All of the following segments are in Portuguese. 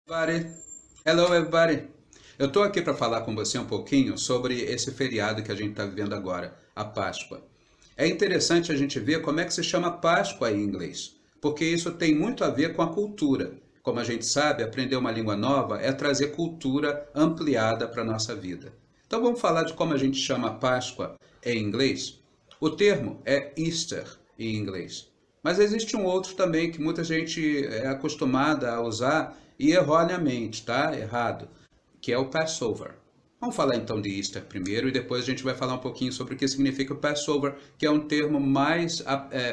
Everybody. Hello, everybody. Eu estou aqui para falar com você um pouquinho sobre esse feriado que a gente está vivendo agora, a Páscoa. É interessante a gente ver como é que se chama Páscoa em inglês, porque isso tem muito a ver com a cultura. Como a gente sabe, aprender uma língua nova é trazer cultura ampliada para a nossa vida. Então vamos falar de como a gente chama a Páscoa em inglês? O termo é Easter em inglês. Mas existe um outro também que muita gente é acostumada a usar e erroneamente, tá? Errado, que é o Passover. Vamos falar então de Easter primeiro e depois a gente vai falar um pouquinho sobre o que significa o Passover, que é um termo mais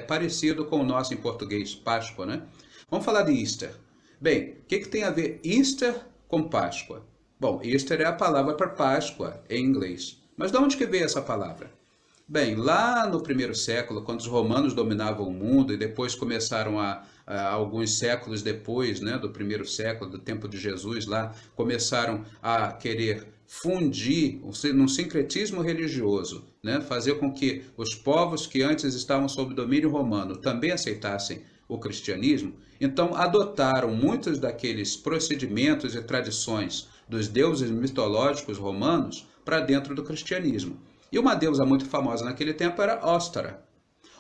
parecido com o nosso em português, Páscoa, né? Vamos falar de Easter. Bem, o que tem a ver Easter com Páscoa? Bom, Easter é a palavra para Páscoa em inglês. Mas de onde que veio essa palavra? Bem, lá no primeiro século, quando os romanos dominavam o mundo e depois começaram alguns séculos depois, né, do primeiro século, do tempo de Jesus lá, começaram a querer fundir num sincretismo religioso, né, fazer com que os povos que antes estavam sob domínio romano também aceitassem o cristianismo, então adotaram muitos daqueles procedimentos e tradições dos deuses mitológicos romanos para dentro do cristianismo. E uma deusa muito famosa naquele tempo era Ostara.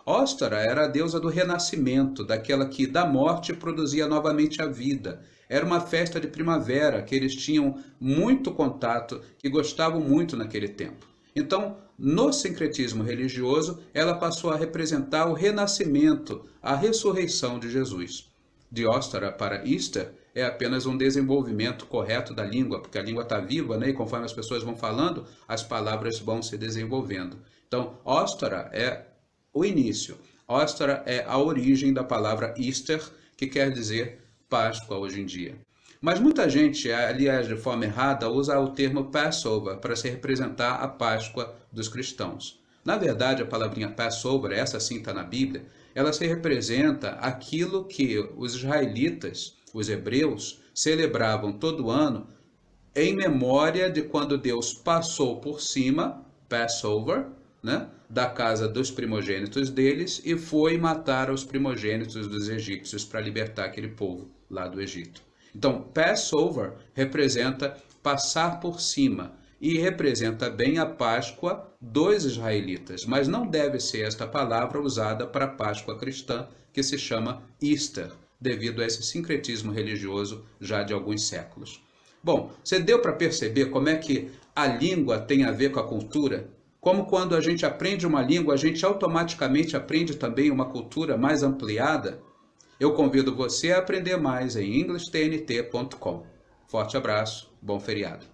Ostara era a deusa do renascimento, daquela que da morte produzia novamente a vida. Era uma festa de primavera que eles tinham muito contato, que gostavam muito naquele tempo. Então, no sincretismo religioso, ela passou a representar o renascimento, a ressurreição de Jesus. De Ostara para Easter é apenas um desenvolvimento correto da língua, porque a língua está viva, né? E conforme as pessoas vão falando, as palavras vão se desenvolvendo. Então, Ostara é o início. Ostara é a origem da palavra Easter, que quer dizer Páscoa hoje em dia. Mas muita gente, aliás, de forma errada, usa o termo Passover para se representar a Páscoa dos cristãos. Na verdade, a palavrinha Passover, essa sim está na Bíblia, ela se representa aquilo que os israelitas, os hebreus, celebravam todo ano em memória de quando Deus passou por cima, Passover, né, da casa dos primogênitos deles e foi matar os primogênitos dos egípcios para libertar aquele povo lá do Egito. Então, Passover representa passar por cima e representa bem a Páscoa dos israelitas, mas não deve ser esta palavra usada para a Páscoa cristã, que se chama Easter, devido a esse sincretismo religioso já de alguns séculos. Bom, você deu para perceber como é que a língua tem a ver com a cultura? Como quando a gente aprende uma língua, a gente automaticamente aprende também uma cultura mais ampliada? Eu convido você a aprender mais em englishtnt.com. Forte abraço, bom feriado.